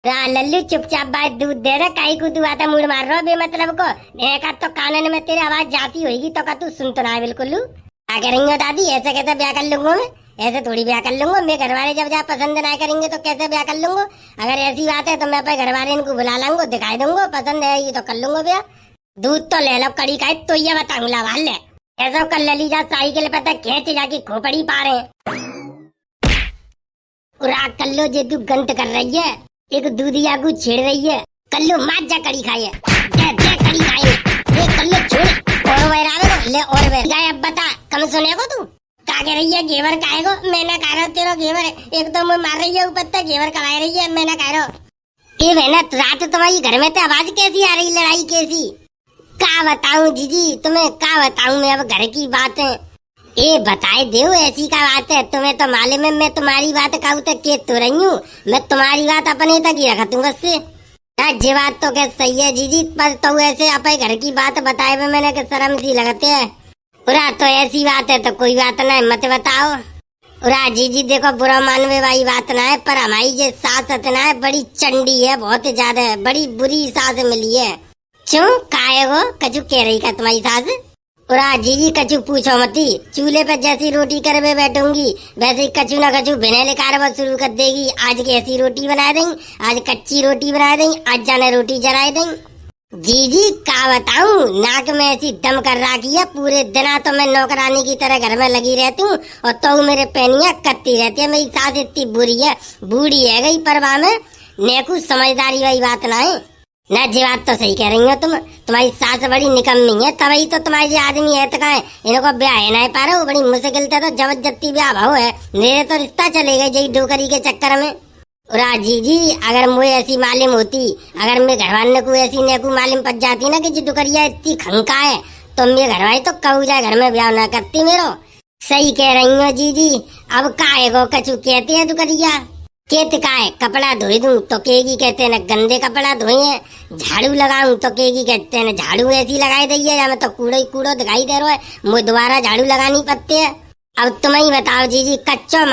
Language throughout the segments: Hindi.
लल्लू चुपचाप बात दूध दे रहा काई को तू आता मूड मार रहा बेमतलब को का तो कानन में तेरे आवाज जाती होगी तो का तू सुन तो ना है बिल्कुल। क्या करेंगे दादी, ऐसे कैसे ब्याह कर लूंगा मैं? ऐसे थोड़ी ब्याह कर लूंगा मैं। घर वाले जब जा पसंद ना करेंगे तो कैसे ब्याह कर लूंगा? अगर ऐसी बात है तो मैं अपने घर वाले इनको बुला लाऊंगा, दिखाई दूंगा, पसंद आएगी तो कर लूंगा ब्याह। दूध तो ले लो कड़ी का तो ये बताऊंगा लावाल ले ऐसा कर ले जा साइकिल पे तक खींच जाके खोपड़ी पा रहे कर लो जे तू गंत कर रही है, एक दूधिया को छेड़ रही है। कल्लू मार जा कड़ी खाए दे कड़ी खाए ये कल्लू छोड़ और वैरावे ले और वे गाय। अब बता कम सुने को तू का कह रही है? घेवर खाएगो मैंने कह रहा तेरा घेवर एक तो मैं मार रही है ऊपर तक घेवर खवा रही है मैंने कह रहा। ये बहना रात तुम्हारी घर में तो आवाज कैसी आ रही, लड़ाई कैसी? का बताऊं जीजी तुम्हें, का बताऊं मैं अब घर की बात है। ए बताए देव ऐसी का बात है, तुम्हें तो मालूम है मैं तुम्हारी बात कहूँ तक के तो रही हूँ, मैं तुम्हारी बात अपने तक ही रखा तू बस से। ये बात तो क्या सही है जीजी, पर तो ऐसे अपने घर की बात बताए हुए मैंने के शर्म सी लगते है। उरा तो ऐसी बात है तो कोई बात ना है मत बताओ। उरा जीजी देखो बुरा मानवे वाली बात ना है, पर हमारी जो सास ना है बड़ी चंडी है, बहुत ज्यादा है, बड़ी बुरी सास मिली है। क्यों काहे वो कचू कह रही का तुम्हारी सास? उरा जीजी कचू पूछो मती, चूल्हे पे जैसी रोटी करवे बैठूंगी वैसे ही कचू ना कचू बिना लेकर शुरू कर देगी। आज कैसी रोटी बना देंगी, आज कच्ची रोटी बना देंगी, आज जाने रोटी जलाए देंगी। जीजी का बताऊं नाक में ऐसी दम कर रखी है, पूरे दिन तो मैं नौकरानी की तरह घर में लगी रहती हूँ और तो मेरे पैनिया कत्ती रहती है। मेरी सास इतनी बुरी है, बूढ़ी है गई परवाह में नेकू समझदारी वाली बात ना है ना। जी बात तो सही कह रही हो तुम, तुम्हारी सास बड़ी निकम्मी है, तभी तो तुम्हारी जो आदमी है तो कहे इनको ब्याह है ना पा रहे हो, बड़ी मुश्किल से तो जबरदस्ती ब्याह भाव है, मेरे तो रिश्ता चले गए जय डोकरी के चक्कर में। उरा जीजी अगर मुझे ऐसी मालूम होती, अगर मैं घर वाले को ऐसी नेकू मालूम पड़ जाती ना कि जो डुकरिया इतनी खंका है तो मेरे घर वाले तो कहू जाए घर में ब्याह ना करती मेरो। सही कह रही हो जीजी। अब काहे को कचू कहती है डुकरिया केत का है, कपड़ा धोई दूं तो केगी कहते हैं गंदे कपड़ा धोए हैं, झाड़ू लगाऊं तो केगी कहते हैं झाड़ू ऐसी लगाई दी है, या मैं तो कूड़ो ही कूड़ो दिखाई दे रहा है, मुझे दोबारा झाड़ू लगानी पड़ती है। अब तुम ही बताओ जीजी, कच्चे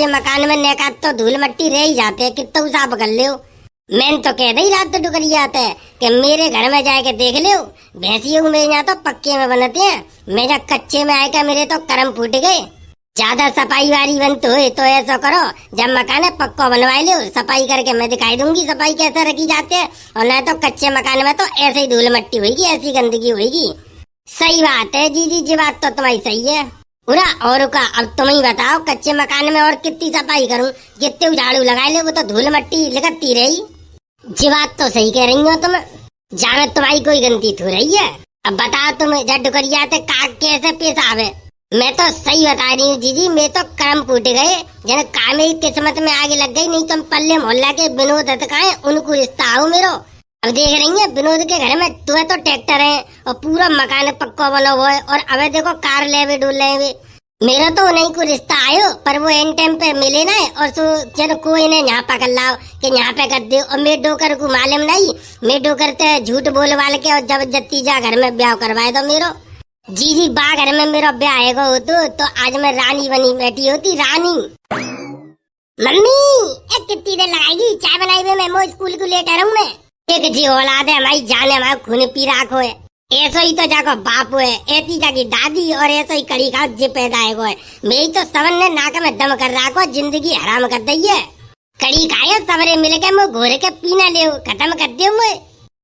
मकान में नेका तो धूल मट्टी रह ही जाते हैं, कितना साफ कर ले। मैंने तो कह दी रात तो डुकरी जाते है कि मेरे घर में जाके देख लो, भैंसियों में यहाँ तो पक्के में बनते हैं, मेरा कच्चे में आएगा मेरे तो कर्म फूट गए। ज्यादा सफाई वाली बनते हो तो ऐसा करो जब मकान है पक्का बनवा लो, सफाई करके मैं दिखाई दूंगी सफाई कैसे रखी जाती है, और न तो कच्चे मकान में तो ऐसे ही धूल मट्टी होगी, ऐसी गंदगी होगी। सही बात है जीजी जी, बात तो तुम्हारी सही है। पूरा और का अब तुम ही बताओ कच्चे मकान में और कितनी सफाई करूं, कितने झाड़ू लगा ले वो तो धूल मट्टी लगती रही। जी बात तो सही कह रही हो तुम, जाने तुम्हारी कोई गलती हो रही है। अब बताओ तुम जब डुकरिया कैसे पेश आवे? मैं तो सही बता रही हूँ जीजी, मैं तो कर्म फूट गए जन काम ही किस्मत में आगे लग गई, नहीं तो पल्ले मोहल्ला के विनोद का उनको रिश्ता आओ मेरो। अब देख रही है विनोद के घर में तुम्हें तो ट्रैक्टर है और पूरा मकान पक्का बना हुआ है, और अब देखो कार ले डोल रहे मेरा तो नहीं को रिश्ता आयो, पर वो एन टाइम पे मिले ना, और तो जन कोई ने यहाँ पकड़ लाओ कि यहाँ पे कर दे, और मैं डोकर को मालूम नहीं, मैं डोकर ते झूठ बोल वाल के और जबरदस्ती जा घर में ब्याह करवाए दो मेरो। जीजी बा घर में मेरा ब्याह आएगा हो तो आज मैं रानी बनी बैठी होती, रानी। मम्मी कितनी देर लगाएगी चाय बनाई में, मैं स्कूल को लेट आ रहा हूँ मैं। एक जी औलाद है हमारी जान है, हमारा खून पी राखो है, ऐसा ही तो जाको बाप है, ऐसी जाकी दादी और ऐसा ही कड़ी खाओ जे पैदा है। मेरी तो सबन ने नाक में दम कर राखो, जिंदगी हराम कर दी है। कड़ी खाए सबरे मिल के मुँह घोरे के पीना ले खत्म कर दे,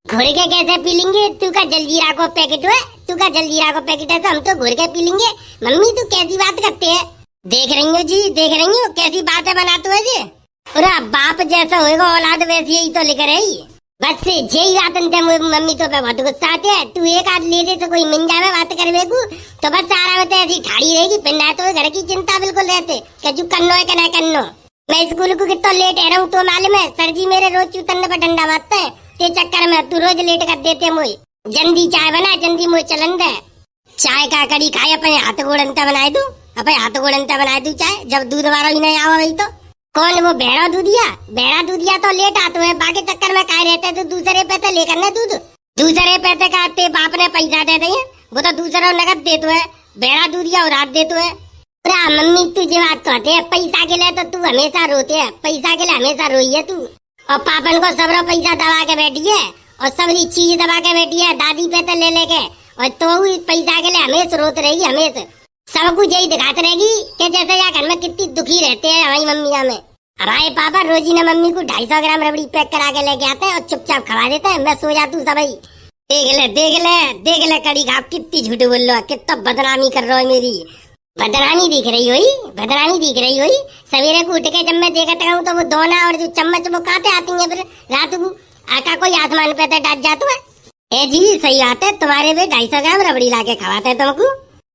घोरे के कैसे पी लेंगे? तू का जलजीरा को पैकेट है, तू का जलजीरा को पैकेट है तो हम तो घोर के पी लेंगे। मम्मी तू कैसी बात करते है? देख रही हो जी, देख रही हो कैसी बातें बनाते हो जी। पूरा बाप जैसा होएगा औलाद वैसी ही तो लिख रही बस यही बात मम्मी तो बहुत गुस्सा आते है। तू एक आध ले तो कोई मिल जाए बात करवे को तो बस सारा में तो ऐसी ठाड़ी रहेगी, फिर ना तो घर की चिंता बिल्कुल रहते कचू करनो है कि ना करनो। मैं स्कूल को कितना लेट आ रहा हूँ तो मालूम है, सर जी मेरे रोज चूतन पर डंडा मारते है, ते चक्कर में तू रोज लेट कर देते मुझे। जल्दी चाय बना, जल्दी मुझे चलन दे। चाय का कड़ी खाए अपने हाथ गोड़ंता बनाए दू, अपने हाथ गोड़ंता बनाए दू चाय, जब दूध वाला ही नहीं आवा वही तो। कौन वो बहरा दूधिया तो लेट आते हैं, बाकी चक्कर में काय रहते तो दूसरे पे तो लेकर ना दूध, दूसरे पैसे का ते बाप ने पैसा दे दिए वो तो दूसरा नगद दे तो है, बहरा दूधिया और रात दे तो है। मम्मी तुझे बात कहते है पैसा के लिए तो तू हमेशा रोते है, पैसा के लिए हमेशा रोई है तू। और पापन को सबरो पैसा दबा के बैठी है और सबरी चीज दबा के बैठी है दादी पे तो ले लेके, और तो पैसा के लिए हमेशा रोत रहेगी, हमेशा सब कुछ यही दिखाते रहेगी कि जैसे यार घर में कितनी दुखी रहते हैं हमारी मम्मी हमें। हमारे पापा रोजी ने मम्मी को 250 ग्राम रबड़ी पैक करा के लेके आते हैं और चुपचाप खवा देते हैं, मैं सो जाती हूँ सबई। देख ले देख ले देख ले कड़ी घाप कितनी झूठ बोल रहा, कितना बदनामी कर रहा है मेरी। बदनामी दिख रही हुई, बदनामी दिख रही हुई। सवेरे को उठ के जब मैं देखता हूँ तो वो दोना और जो चम्मच वो काते आती है, फिर रात को आका कोई आसमान पे डाट जाता है। ए जी सही बात है, तुम्हारे भी 250 ग्राम रबड़ी ला के खवाते हैं तुमको।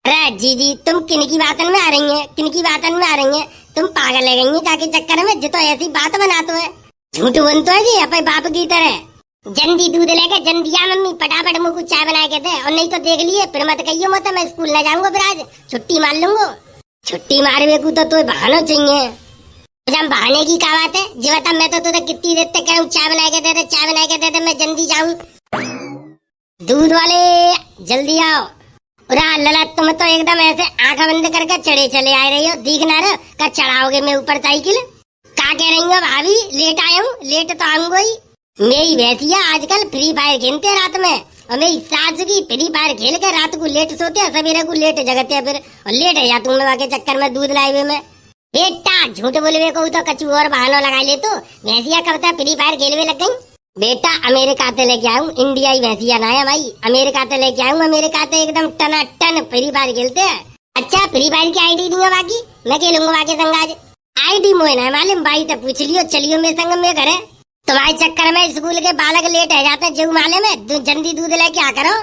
अरे जी तुम किन की बातन में आ रही है, किन की बातन में आ रही है? तुम पागल है गई जाके चक्कर में जो तो ऐसी बात बनाते है, झूठ बनते है जी अपने बाप की तरह। जल्दी दूध लेके जल्दिया मम्मी फटाफट मुझको चाय बना के दे, और नहीं तो देख लिए फिर मत कहियो मत मैं स्कूल न जाऊंगा, फिर आज छुट्टी मार लूंगा। छुट्टी मारवे को तो बहाना चाहिए। जब बहाने की क्या बात है जी बता, मैं तो तुझे कितनी देर तक कहूँ चाय बना के दे दे, चाय बना के दे दे, मैं जल्दी जाऊँ। दूध वाले जल्दी आओ। लला तुम तो एकदम ऐसे आंख बंद करके चढ़े चले आ रही हो, दिखना रहा का चढ़ाओगे मैं ऊपर साइकिल। क्या कह रही हो भाभी? लेट आया हूँ, लेट तो आऊंगा ही। मेरी भैंसिया आजकल फ्री फायर खेलते हैं रात में, और मेरी सास की फ्री फायर खेल के रात को लेट सोते हैं, सवेरे को लेट जगते हैं, फिर और लेट है या तुम लोग के चक्कर में दूध लाए हुए में। बेटा झूठ बोलवे को तो कछु और बहाना लगा ले, तो भैंसिया कब तक फ्री फायर खेलवे लग गई। बेटा अमेरिका से लेके आऊँ, इंडिया ही भैंसिया ना है भाई, अमेरिका से लेके आऊँ, अमेरिका से एकदम टना टन फ्री फायर खेलते हैं। अच्छा फ्री फायर की आईडी दूंगा बाकी, मैं खेलूंगा बाकी संग आज। आईडी मोह ना मालूम भाई, तो पूछ लियो, चलियो मेरे संग में घर है। तुम्हारे चक्कर में स्कूल के बालक लेट है जाते जो माले में, जल्दी दूध लेके आ करो।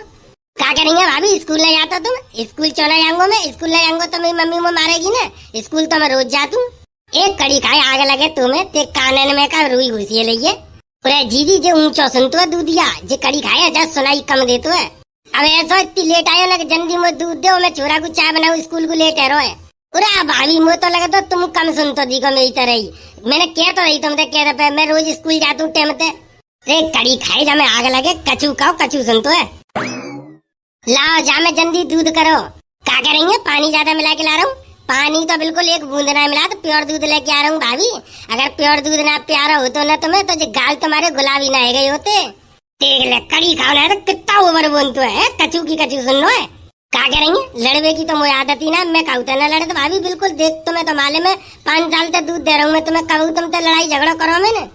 क्या करेंगे भाभी? स्कूल नहीं जाता तुम? स्कूल चला जाऊंगा मैं, स्कूल नहीं जाऊंगा तो मेरी मम्मी मुझे मारेगी ना, स्कूल तो मैं रोज जाती हूँ। एक कड़ी खाए आग लगे तुम्हें, ते कानन में का रुई घुसी लइए। अरे जीजी जो ऊंचो सुनतो है दूधिया, जे कड़ी खाए जब सुनाई कम देतो है। अब ऐसा इतनी लेट आयो ना कि जल्दी मुझे दूध दो, मैं छोरा को चाय बनाऊ, स्कूल को लेट है रोए। अरे भाभी मुझे तो लगा तो तुम कम सुनतो दिखो मेरी तरह ही। मैंने कह तो रही तुम कह रहे मैं रोज स्कूल जाता हूँ टाइम पे। रे कड़ी खाए जा मैं आग लगे, कचू खाओ कचू सुनतो है। लाओ जा मैं जल्दी दूध करो। क्या करेंगे? पानी ज्यादा मिला के ला रहा हूँ, पानी तो बिल्कुल एक बूंद ना मिला, तो प्योर दूध लेके आ रहा हूँ भाभी। अगर प्योर दूध ना प्यारा हो तो ना तुम्हें तो गाल तुम्हारे गुलाबी ना गए होते। देख ले कड़ी खाओ ना तो कितना ओवर बोलते है, कचू की कचू सुन लो है। क्या करेंगे? लड़वे की तो मुझे आदत ही ना, मैं कहूँ तो ना लड़े तो भाभी बिल्कुल देख तुम्हें तो मालूम है 5 साल तक दूध दे रहा हूँ मैं तुम्हें, कहूँ तुम तो लड़ाई झगड़ा करो मैंने।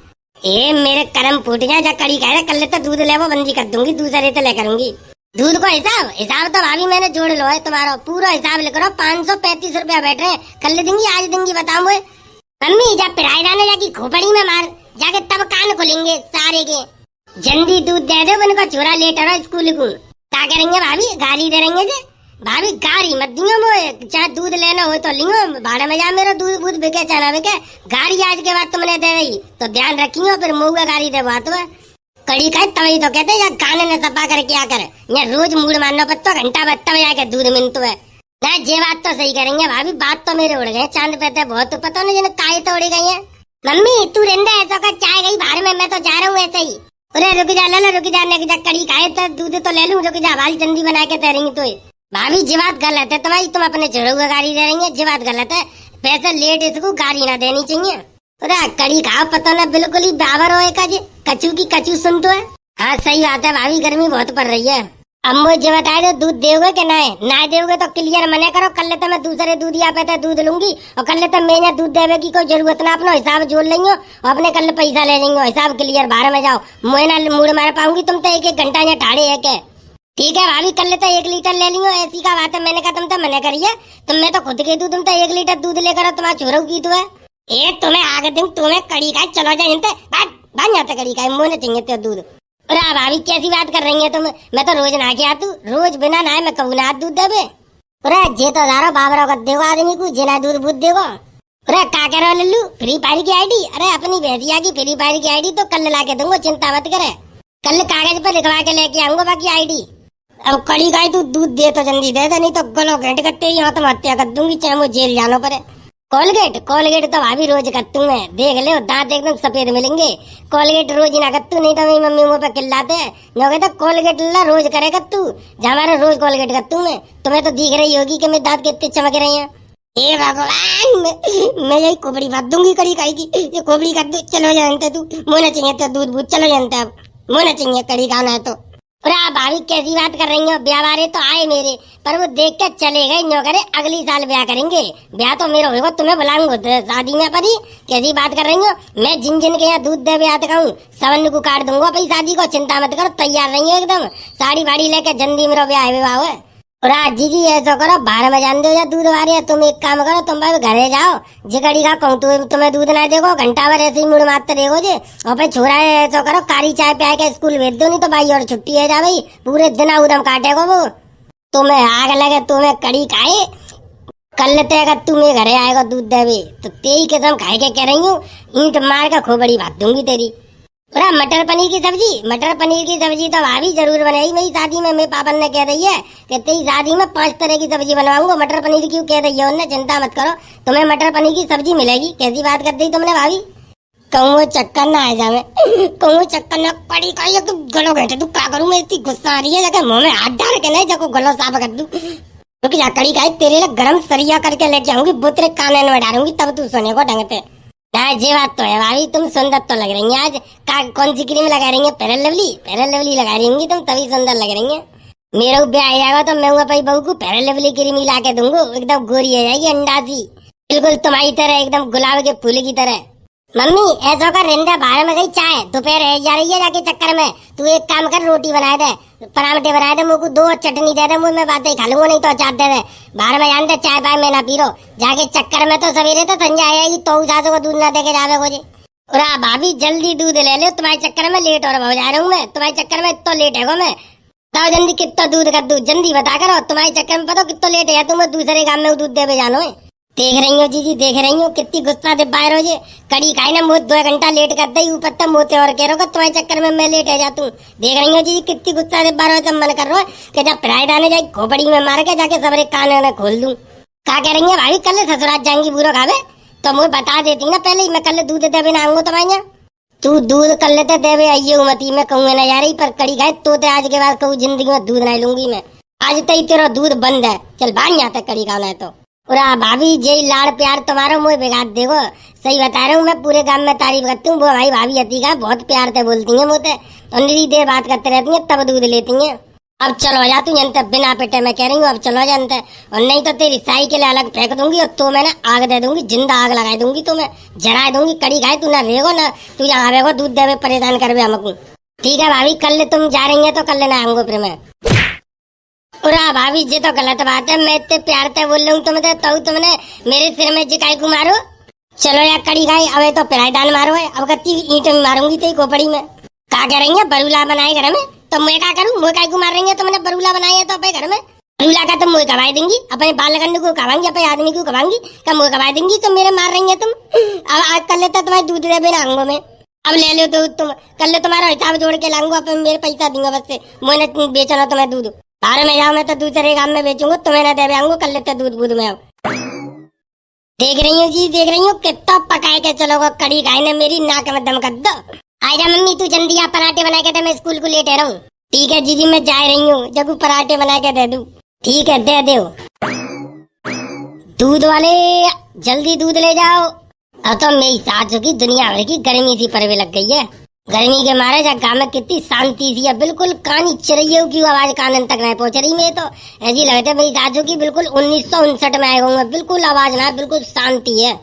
ए मेरे कर्म फूट जाए, जा कड़ी कह रहे कल तो दूध ले वो बंदी कर दूंगी, दूसरे तो ले करूंगी। दूध को हिसाब तो भाभी मैंने जोड़ लो है, तुम्हारा पूरा हिसाब लिख रहा 535 रुपया बैठ रहे, कल दूंगी आज दूंगी बताऊ। मम्मी जब पिराई डाले जाके खोपड़ी में मार जाके तब कान खोलेंगे सारे के। जल्दी दूध दे दो, उनका छोरा लेट रहा स्कूल को। क्या करेंगे भाभी? गाली दे रहेंगे जे भाभी, गाड़ी मत दियो मोए, चाहे दूध लेना हो तो लियो, भाड़ा में जा मेरा दूध दूध बिके चाहे बिके, गाड़ी आज के बाद तुमने दे रही तो ध्यान रखियो, फिर मुँह गाड़ी दे बात है। कड़ी का तभी तो कहते हैं गाने ने सफा कर क्या कर, यहाँ रोज मूड मारना पत्ता घंटा बत्ता में जाके दूध मिलता है ना। ये बात तो सही करेंगे भाभी, बात तो मेरे उड़ गए चांद पे बहुत, तो पता नहीं काय तो उड़ी गई है। मम्मी तू रेंदा ऐसा का चाय गई बाहर में, मैं तो जा रहा हूँ ऐसे ही। अरे रुक जा लला रुक जा, कड़ी खाए तो दूध तो ले लूं, रुक जा भाई जल्दी बना के तैरेंगी तो। भाभी जी बात गलत है तुम्हारी, तुम अपने छोरों को गाड़ी दे रही है, जी बात गलत है। पैसे लेट इसको गाड़ी ना देनी चाहिए। अरे कड़ी खाओ पता ना बिल्कुल ही बाबर हो कचू की कचू सुन तो है। हाँ सही बात है भाभी, गर्मी बहुत पड़ रही है। अब मुझे बताए दो दूध दोगे कि ना दोगे तो क्लियर मना करो, कल तो मैं दूसरे दूध यहाँ पे दूध लूंगी, और कल तो मैं दूध देवे की कोई जरूरत ना, अपना हिसाब जोड़ लेंगे और अपने कल पैसा ले जाएंगे, हिसाब क्लियर बाहर में जाओ, मैं ना मूड मार पाऊंगी, तुम तो एक घंटा यहाँ ठाड़े है के। ठीक है भाभी कल तो 1 लीटर ले लियो, ऐसी का बात है। मैंने कहा तुम तो मना करिए, मैं तो खुद के दूध, तुम तो 1 लीटर दूध लेकर तुम्हारा छोरों की तो है। ए तुम्हें आगे दिन तुम्हें कड़ी का चलो जाए बांध जाता कड़ी का मुझे चाहिए दूध। अरे भाभी कैसी बात कर रही है तुम, मैं तो रोज नहा के आती हूँ, रोज बिना नहाए मैं कहूँ ना दूध देवे। अरे जे तो दारो बाबरा का देवो आदमी को जेना दूध बुध देवो। अरे क्या कह रहे हो लल्लू? फ्री फायर की आईडी? अरे अपनी भैंसिया की फ्री फायर की आईडी तो कल ला के दूंगा, चिंता मत करे, कल कागज पर लिखवा के लेके आऊंगा बाकी आईडी। अब कड़ी गाय तू दूध दे तो जल्दी दे दे, नहीं तो गलो घंट करते ही तो हत्या कर दूंगी, चाहे मुझे जेल जाना पड़े। कोलगेट तो भाभी रोज करतू मैं, देख ले दांत एकदम सफेद मिलेंगे। कोलगेट रोज ही ना करतू, नहीं तो मेरी मम्मी मुँह पे किल्लाते हैं, लोग तो कोलगेट ला रोज करे करतू, जहाँ रोज कोलगेट करतू मैं। तुम्हें तो दिख रही होगी कि मेरे दांत कितने चमक रहे हैं। हे भगवान, मैं यही कोबड़ी बात दूंगी कड़ी खाएगी, ये कोबड़ी कर दू। चलो जानते तू मोना चाहिए तो दूध बूध, चलो जानते अब मोना चाहिए कड़ी खाना है तो। अरे भाभी कैसी बात कर रही हो, ब्याह वाले तो आए मेरे, पर वो देख के चले गए, न्यों करे अगली साल ब्याह करेंगे। ब्याह तो मेरा होगा, तुम्हें बुलाऊंगा शादी में परी। कैसी बात कर रही हो, मैं जिन जिन के यहाँ दूध दे ब्याह कहूँ सबन को काट दूंगा भाई शादी को, चिंता मत करो, तैयार रही हो एकदम, साड़ी वाड़ी लेके जल्दी मेरा ब्याह विवाह है। जी जी ऐसा करो, बाहर में जान दो या दूध वाले, तुम एक काम करो, तुम भाई घरे जाओ, जिकड़ी का कहूँ तुम्हें दूध ना देखो, घंटा भर ऐसे ही मुड़ मारते देखो जे, और भाई छोरा ऐसा करो कारी चाय पिया के स्कूल भेज दो, नहीं तो भाई और छुट्टी है जा भाई, पूरे दिन उदम काटेगा वो। तुम्हें आग लगे, तुम्हें कड़ी खाए, कल ते अगर तुम्हें घरे आएगा दूध देवे तो तेरी कसम खाए के कह रही हूँ, ईंट मार का खोपड़ी बात दूंगी तेरी। अरे मटर पनीर की सब्जी, मटर पनीर की सब्जी तो भाभी जरूर बनाई मेरी शादी में, मेरे पापा ने कह रही है कि तेरी शादी में 5 तरह की सब्जी बनवाऊंगा, मटर पनीर क्यों कह रही है उन्हें, चिंता मत करो तुम्हें मटर पनीर की सब्जी मिलेगी। कैसी बात कर दी तुमने भाभी, कहूँ चक्कर ना आ जाए, कहूँ चक्कर ना पड़ी कहीं तू गलो बैठे, तू क्या करूँ, मैं इतनी गुस्सा आ रही है, जगह मुँह में हाथ डाल के नहीं जगह गलो साफ कर दूँ, क्योंकि कड़ी खाई तेरे लिए गरम सरिया करके लेके आऊंगी, वो तेरे कान में डालूंगी, तब तू सोने को ढंग से। ये बात तो है भाभी, तुम सुंदर तो लग रही हैं आज, कौन सी क्रीम लगा रही है, फेयर लवली, फेयर लवली लगा रही होंगी तुम, तभी सुंदर लग रही हैं। मेरा ब्याह आएगा तो मैं भाई बहू को फेयर लवली क्रीम ला के दूंगा, एकदम गोरी हो जाएगी अंडाजी, बिल्कुल तुम्हारी तरह, एकदम गुलाब के फूल की तरह। मम्मी ऐसा कर, रिंदा बाहर में गई चाय, दोपहर है जा रही है जाके चक्कर में, तू एक काम कर रोटी बना दे, पराठे बना दे, मुझको 2 चटनी दे दे, मैं बातें खा लूंगा, नहीं तो अचार दे दे, बाहर में जान दे चाय पाए मैं ना पी रो, जाके चक्कर में तो सवेरे तो संजय आएगी तो सासू को दूध ना दे के जावे मुझे। और भाभी जल्दी दूध ले लो, तुम्हारे चक्कर में लेट और हो जा रहा हूँ मैं, तुम्हारे चक्कर में इतना लेट है मैं, बताओ जल्दी कितना दूध कर दूं, जल्दी बता करो, तुम्हारे चक्कर में पता कितना लेट है, तुम्हें दूसरे काम में दूध दे जानो है। देख रही हो जीजी, देख रही हो कितनी गुस्सा दे बाहर हो जे, कड़ी खाई ना मुझे 2 घंटा लेट कर दे, ऊपर तक मोते और कह रहा तुम्हारे चक्कर में मैं लेट है जातू। देख रही हो जीजी कितनी गुस्सा दे बाहर हो, मन कर रहा है कि जब पराए दाने जाए खोपड़ी में मार के जाके सबरे कान में खोल दूं। क्या कह रही है भाभी, कल ससुराल जाएंगी बुरा खावे, तो मुझे बता देती ना पहले ही, मैं कल दूध देवे ना आऊंगा तुम्हारे, तू दूध कर लेते देवे आइये मती, मैं कहूँगा ना जा रही, पर कड़ी खाए तो आज के बाद कहूँ जिंदगी में दूध नहीं लूंगी मैं, आज तक तेरा दूध बंद है, चल बाहर यहाँ तक कड़ी खाना है तो। और भाभी जय लाड़ प्यार तुम्हारा मुझे बिगाड़ देखो, सही बता रहा हूँ मैं, पूरे गांव में तारीफ करती हूँ, वो भाई भाभी अति का बहुत प्यार से बोलती है मुझे, और निरी देर बात करते रहती है तब दूध लेती है। अब चलो जा तू जनता, बिना पेटे मैं कह रही हूँ, अब चलो जानते, और नहीं तो तेरी साइकिल अलग फेंक दूंगी, और तो मैं ना आग दे दूंगी, जिंदा आग लगा दूंगी, तो मैं जला दूंगी, कड़ी खाए तू ना रहेगो ना, तू यहाँ रहेगो दूध देवे परेशान करवे हमको। ठीक है भाभी, कल तुम जा रही है तो कल ना आऊंगा फिर मैं। भाभी जी तो गलत बात है, मैं इतने प्यार से बोल रहा हूँ तुम तो तुमने मेरे सिर में जिकाई को मारो, चलो यार कड़ी खाई, अब तो पिरायदान मारो है, अब कत्ती ईंट में मारूंगी तेरी खोपड़ी में। क्या कह रही है, बरूला बनाए घर में, तो मैं क्या करूँ, मुझे काय को मार रही है, तुमने बरूला बनाई है तो अपने घर में, बरूला का तुम मुझे कमाई देंगी, अपने बालगंड को कमाएंगी, अपने आदमी को कमाएंगी, कब मुझे कमाई देंगी, तो मेरे मार रही है तुम। अब आज कल लेता तुम्हारे दूध दे बिना आऊंगा मैं, अब ले लो तो तुम, कल तुम्हारा हिसाब जोड़ के लाऊंगा, अपने मेरे पैसा दूंगा बस से, मैंने बेचना तुम्हें दूध, बाहर में जाओ मैं तो दूसरे काम में बेचूंगा, तुम्हें ना दे आऊंगा, कल लेते दूध बूध में। अब देख रही हूँ जी, देख रही हूँ कितना पकाए के चलोगा कड़ी खाई ने मेरी नाक में दम कर दो। आजा मम्मी तू जल्दी आप पराठे बना के दे, मैं स्कूल को लेट रहूँ। ठीक है जीजी मैं जा रही हूँ, जब पराठे बना के दे दूँ। ठीक है दे दो। दूध वाले जल्दी दूध ले जाओ। अब तो मेरी सासू की दुनिया भर की गर्मी सी परवे लग गई है, गर्मी के मारे जा गाँव में कितनी शांति सी है, बिल्कुल कानी चिड़ियों की आवाज कानन तक नहीं पहुंच रही, मैं तो ऐसी लगता है मेरी सासू की बिल्कुल 1959 में आए होंगे, बिल्कुल आवाज ना, बिल्कुल शांति है,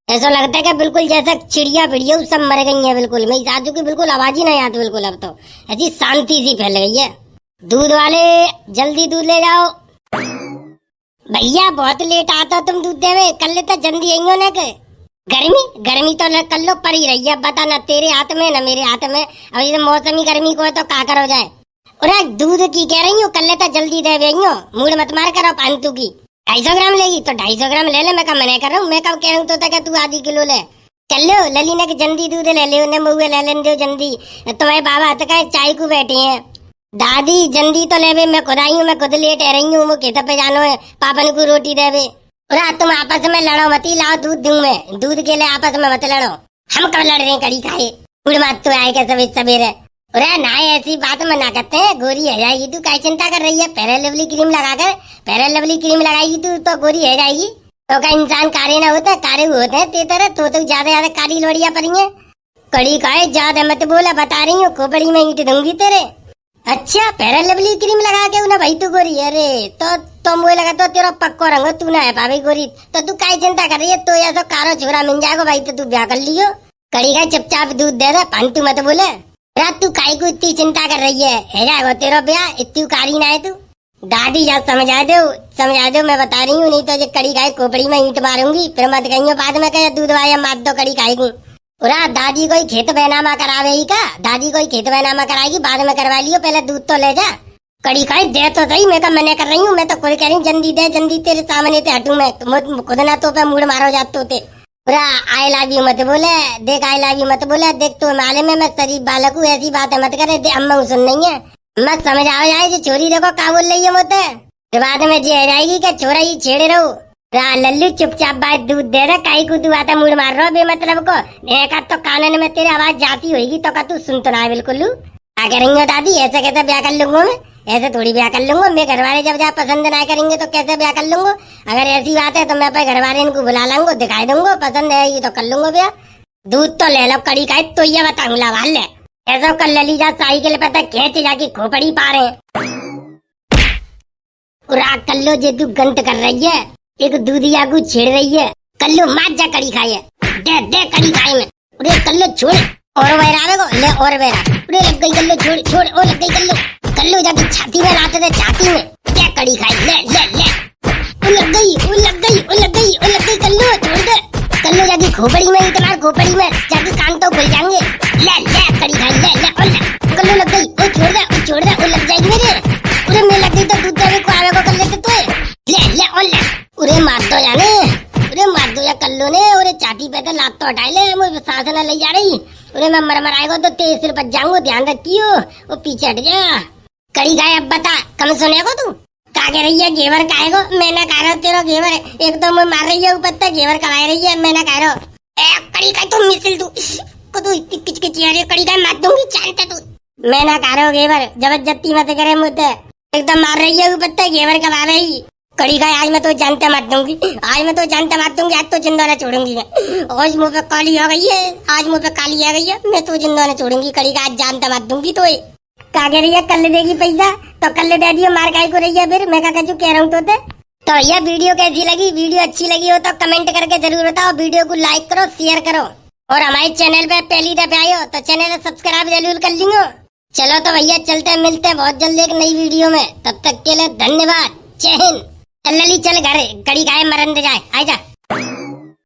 ऐसा लगता है कि बिल्कुल जैसा चिड़िया बिड़िया सब मर गई है, बिल्कुल मेरी सासू की बिल्कुल आवाज ही नहीं आती, बिल्कुल अब तो ऐसी शांति सी फैल गई है। दूध वाले जल्दी दूध ले जाओ। भैया बहुत लेट आता तुम दूध देवे, कल लेता जल्दी आई हो ना के गर्मी गर्मी तो न कर लो पर ही रही है, बता ना तेरे हाथ में ना मेरे हाथ में, अब ये मौसमी गर्मी को है तो काकर हो जाए। और दूध की कह रही हूँ, कल लेता जल्दी दे रही हूँ, मूड मत मार करो पांतु की। 250 ग्राम लेगी तो 250 ग्राम ले ले, मैं कब मना कर रहा हूँ, मैं कब कह रहा हूँ तो तक तू आधी किलो ले। चल लो ललीना के जल्दी दूध ले ले, उन्हें मुँह ले लेने दो जल्दी, तुम्हारे बाबा तो कहे चाय को बैठे हैं। दादी जल्दी तो ले, मैं खुद आई हूँ, मैं खुद लेट रही हूँ, वो खेत पे जानो है, पापन को रोटी देवे। तुम आपस में लड़ो मती, लाओ दूध दूं मैं, दूध के लिए आपस में मत लड़ो, हम कब लड़ रहे हैं कड़ी खाए, बुढ़ मात तो आए कैसे सवेरे। ना ऐसी बात में ना करते हैं, गोरी है जाएगी, तू क्या चिंता कर रही है, फेयर लवली क्रीम लगाकर, फेयर लवली क्रीम लगाएगी तू तो गोरी है जाएगी। तो का इंसान कारे ना होता, कारे होते हैं ते तरह। तो ज्यादा काली लोड़िया पड़ी है। कड़ी खाए ज्यादा मत बोला, बता रही हूँ खोपड़ी में ईंट दूंगी तेरे। अच्छा फेयर लवली क्रीम लगा के ना भाई तू गोरी। अरे तो मुझे लगा तो तेरा पक्को रंग तू ना है भाभी गोरी। तो तू काय चिंता कर रही है? तो ऐसा कारो छोरा मिल जाएगा भाई तो तू ब्याह कर लियो। कड़ी खाए चुपचाप दूध दे दे, फालतू मत बोले। रात तू काय को इतनी चिंता कर रही है जाएगा तेरा ब्याह, इतनी कारी ना है तू। दादी यार समझा दो मैं बता रही हूँ, नहीं तो ये कड़ी खाए खोपड़ी में ईंट मारूंगी। फिर मत कहियो बाद में कहे दूध वाया मात दो कड़ी खाएगी। पूरा दादी कोई खेत बैनामा करावेगी का? दादी कोई खेत बैनामा कराएगी, बाद में करवा लियो, पहले दूध तो ले जा। कड़ी खाई दे तो सही, मैं मना कर रही हूँ। मैं तो खुद कह रही हूँ जल्दी दे, जल्दी तेरे सामने ते हटू मैं। खुद ना तो पे मूड मारो जाते होते। पूरा आई लव यू मत बोले, देख आई लव यू मत बोले। देख तो माले में मैं शरीफ बालक हूँ, ऐसी बातें मत करे। अम्मा सुन नहीं है, मत समझ आओ जाए जो छोरी देखो का बोल रही है मुझे। बाद में जी जाएगी क्या छोरा ही छेड़े रहो। लल्लू चुपचाप बात दूध दे रहा, काई को तू आता मूड मार रहा बेमतलब को। देखा तो कानन में तेरी आवाज जाती होगी तो का तू सुन तो रहा बिल्कुल। क्या कह रही हो दादी? ऐसे कैसे ब्याह कर लूंगा मैं? ऐसे थोड़ी ब्याह कर लूंगा मैं। घर वाले जब पसंद ना करेंगे तो कैसे ब्याह कर लूंगा? अगर ऐसी बात है तो मैं अपने घर वाले इनको बुला लाऊंगा, दिखाई दूंगा, पसंद आएगी तो कर लूंगा ब्याह। दूध तो ले लो कड़ी का, तो ये बताऊंगा वाल ले ऐसा कर लली जा साइकिल पे तक खींच जाके खोपड़ी पा रहे। कल्लो जे तू गंत कर रही है, एक दूधिया को छेड़ रही है। कल्लो मार जा कड़ी खाए, दे दे कड़ी खाए में। उरे कल्लो छोड़ और वैरावे को ले और वैरा। उरे लग गई कल्लो, छोड़ छोड़ और लग गई कल्लो। कल्लो जाके छाती में लाते थे, छाती में दे कड़ी खाए, ले ले ले। वो लग गई वो लग गई वो लग गई वो लग गई कल्लो, छोड़ दे। कल्लो जाके खोपड़ी में इतना खोपड़ी में जाके कान तो खुल जाएंगे। ले ले कड़ी खाए, ले ले और ले। कल्लो लग गई, वो छोड़ दे वो छोड़ दे, वो लग जाएगी मेरे। उरे मैं लग गई तो दूध देवे को आवे को कर लेते तो ले ले और ले। उरे मार दो जाने, उरे मार दो या कल्लो ने। उरे चाटी पे तो लात तो हटाए ले, मुझे सांस न ले जा रही। उरे मैं मर आएगा तो तेज सिर बच जाऊंगा, ध्यान रखियो। वो पीछे हट जा। कड़ी खाए अब बता कम सुनेगो तू? का कह रही है घेवर खाएगो? मैं ना कह रहा तेरा घेवर है। एक तो मैं मार रही है ऊपर तक घेवर कमा रही है, मैं ना कह रहा। कड़ी खाए तुम मिसल तू को तू इतनी किचकिच आ रही है। कड़ी खाए मार दूंगी जानता तू। मैं ना कह रहा हूँ घेवर, जबरदस्ती मत करे मुझे। एकदम मार रही है ऊपर तक घेवर कमा रही। कड़ी खाए आज मैं तो जानता मार दूंगी, आज मैं तो जानता मार दूंगी। आज तो जिंदा न छोड़ूंगी मैं। आज मुँह पे काली आ गई है, आज मुँह पे काली आ गई है, मैं तो जिंदा न छोड़ूंगी। कड़ी का आज जानता मार दूंगी। तो क्या कह रही है? कल देगी पैसा तो कल दे दियो, मार काय को रही है फिर? मैं क्या कह रहा हूँ तो यह वीडियो कैसी लगी? वीडियो अच्छी लगी हो तो कमेंट करके जरूर बताओ। वीडियो को लाइक करो, शेयर करो और हमारे चैनल पे पहली दफा आए हो तो चैनल सब्सक्राइब जरूर कर लियो। चलो तो भैया चलते हैं, मिलते हैं बहुत जल्दी एक नई वीडियो में। तब तक के लिए धन्यवाद, जय हिंद। लली चल घर, कड़ी खाए मरन दे जाए, आजा।